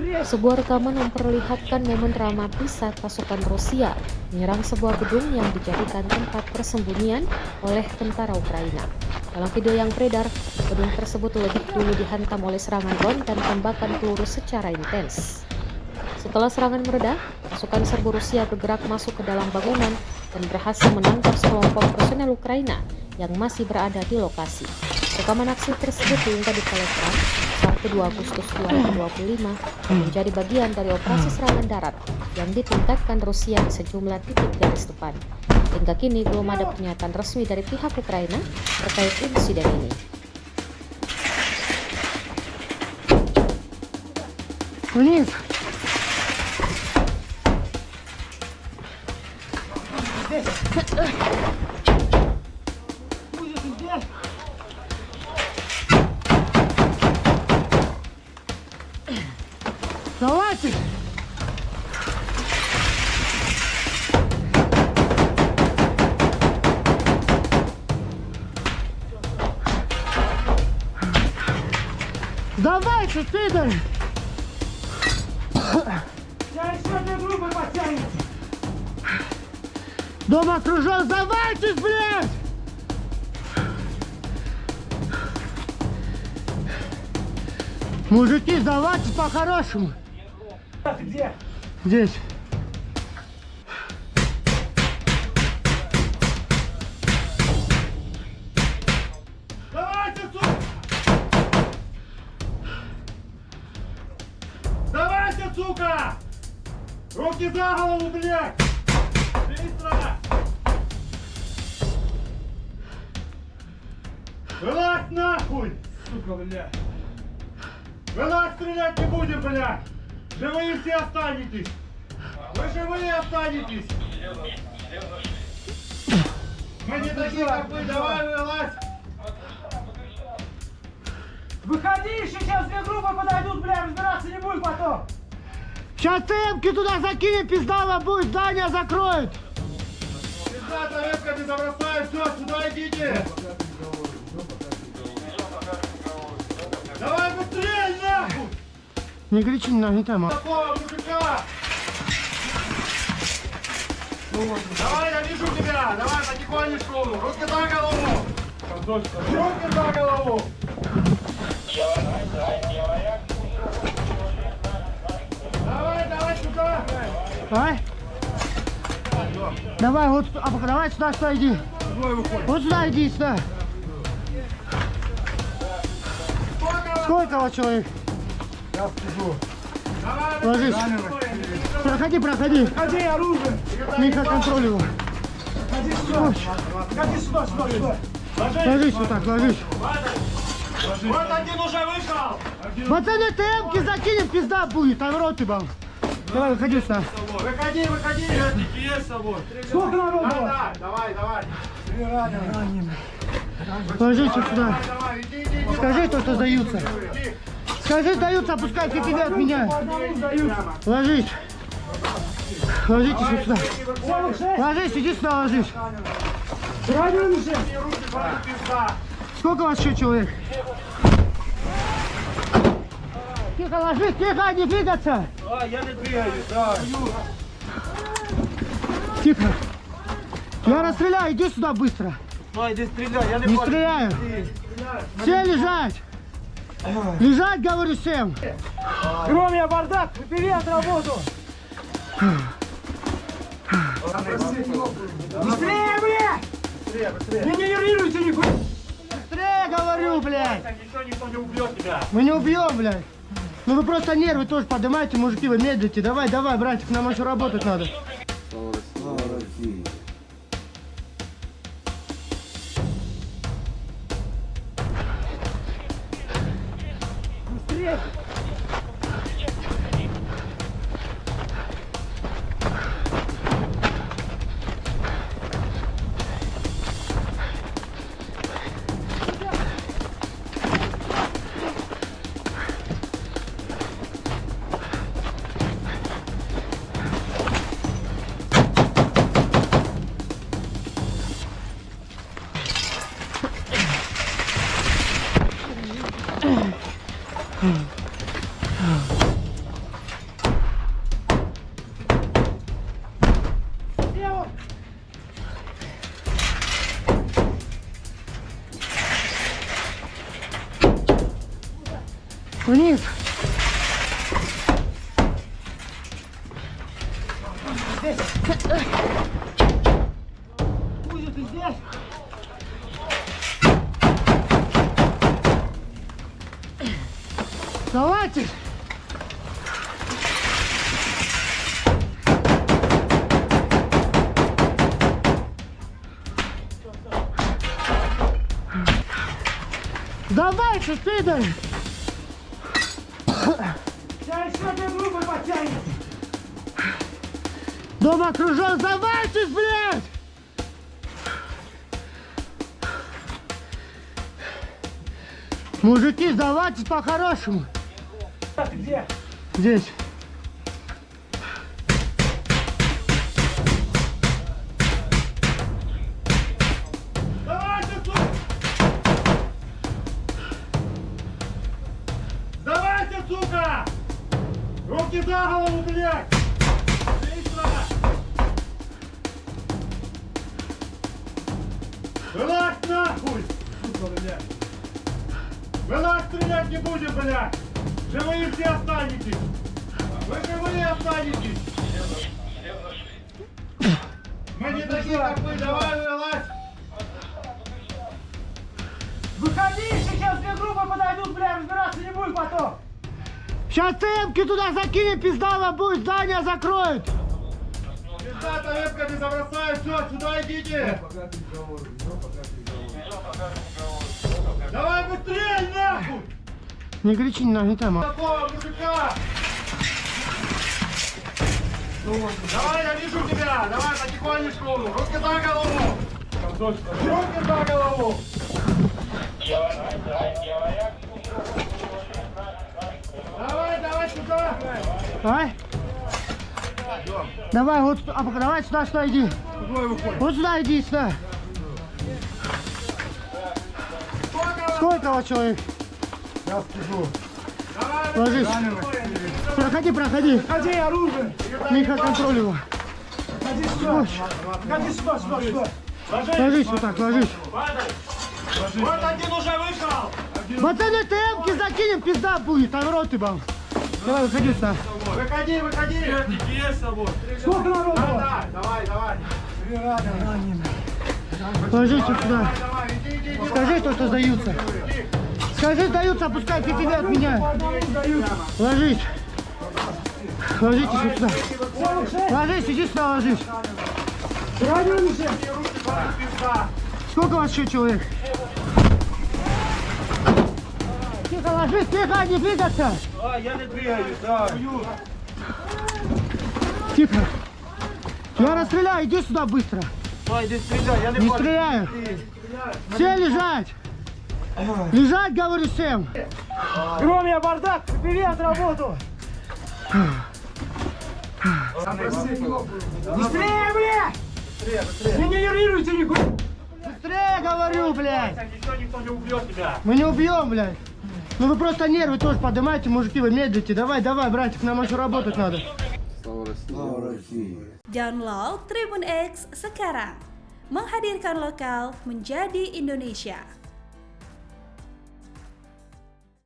Sebuah rekaman memperlihatkan momen dramatis saat pasukan Rusia menyerang sebuah gedung yang dijadikan tempat persembunyian oleh tentara Ukraina. Dalam video yang beredar, gedung tersebut lebih dulu dihantam oleh serangan drone dan tembakan peluru secara intens. Setelah serangan mereda, pasukan serbu Rusia bergerak masuk ke dalam bangunan dan berhasil menangkap sekelompok personel Ukraina yang masih berada di lokasi. Rekaman aksi tersebut diunggah di Telegram Sabtu 2 Agustus 2025 menjadi bagian dari operasi serangan darat yang ditingkatkan Rusia di sejumlah titik garis depan. Hingga kini belum ada pernyataan resmi dari pihak Ukraina terkait insiden ini. Давайте! Давайте, пидоры! Я еще две группы подтянете! Дом окружен, сдавайтесь, блядь! Мужики, сдавайтесь по-хорошему! Где? Здесь. Давайте, сука! Давайте, сука! Руки за голову, блядь! Быстро! Вылазь нахуй! Сука, блядь! Вылазь, стрелять не будем, блядь! Живые все останетесь! Вы живые останетесь! Мы не такие, как вы, давай вылазь! Выходи, сейчас две группы подойдут, бля, разбираться не будем потом! Сейчас темки туда закинем, пиздало будет, здание закроют! Пизда, тарелками забросают, все, сюда идите! Давай быстрее, нахуй! Не кричи, не там. Такого мужика! Давай, я вижу тебя! Давай потихонечку! Руки за голову! Руки за голову! Давай сюда! Давай. Давай, вот, давай сюда иди. Вот сюда иди, сюда. Сколько вас человек? Я скажу. Ложись. Проходи. Ходи, оружие! Миха, контроль его. Ходи сюда! Ходи сюда! Ложись вот так, ложись. Вот один уже вышел! Пацаны, темки закинем, пизда будет, а в рот ты бал. Давай, выходи сюда. Выходи! Есть с собой! Сколько народу? Давай! Ложись вот сюда. Давай, иди! Скажи то, что сдаются. Скажи, сдаются, пускай тебе от меня. Ложись. Ложитесь вот сюда. Ложись, иди сюда, ложись. Сколько у вас еще человек? Тихо, ложись, тихо, не двигаться. Я не двигаюсь, да. Тихо. Я расстреляю, иди сюда быстро. Иди стреляй, я Не стреляю. Все лежать. Лежать, говорю всем. Гром, я бардак, убери от работу. Быстрее, блядь! Не генерируйте нихуя! Быстрее, говорю, блядь. Никто не убьет тебя. Мы не убьем, блядь. Ну вы просто нервы тоже поднимаете, мужики, вы медлите. Давай, братик, нам еще работать надо. Быстрее! Вниз. Кузя, ты здесь? Давайте. Давайте, пидор! Сейчас еще две группы потянем. Дом окружен, сдавайтесь, блядь! Мужики, сдавайтесь по-хорошему. Ты где? Здесь. Давайте, сука! Давайте, сука! Руки за голову, блядь! Отлично! Вылазь нахуй! Сука, блядь! Вылазь, стрелять не будем, блядь! Живые все останетесь! Вы живые останетесь! Мы не такие, как вы, давай вылазь! Выходи, сейчас две группы подойдут, бля, разбираться не будет потом. Сейчас темки туда закинем, пиздало будет, здание закроют. Пизда тарелками забросают, все, сюда идите! Давай быстрее, нахуй! Не кричи, не нагнетай, мам. Такого мужика! Давай, я вижу тебя! Давай потихонечку! Руки за голову! Руки за голову! Давай, давай сюда! Давай. Давай, вот, давай сюда иди. Вот сюда иди, сюда. Сколько вас человек? Я скажу. Ложись. Проходи, проходи. Ходи, оружие. Миха, контроль его. Ходи сюда. Ходи сюда, сюда. Ложись вот так, ложись. Вот один уже вышел! Пацаны, темки закинем, пизда будет, там рот ебал. Давай, выходи сюда. Выходи, выходи! Есть с собой! Сколько народу? Да, давай, давай! Ложись вот сюда. Давай, иди, иди, иди! Скажи, кто сдаются. Скажи, сдаются, пускай тебя от меня. Ложись. Ложитесь вот сюда. Ложись, иди сюда, ложись. Радируйся. Сколько у вас еще человек? Тихо, ложись, тихо, не двигаться. Я не двигаюсь, да. Тихо. Я расстреляю, иди сюда быстро. Иди стреляй, я Не стреляю. Все лежать. Лежать, говорю всем. Громя, бардак, привет, работу. Быстрее, бля! Не генерируйте нихуя. Быстрее, говорю, блядь. Никто не убьет тебя. Мы не убьем, блядь. Ну вы просто нервы тоже поднимаете, мужики, вы медлите. Давай, давай, братик, нам еще работать надо. Download Tribun X sekarang. Menghadirkan lokal menjadi Indonesia.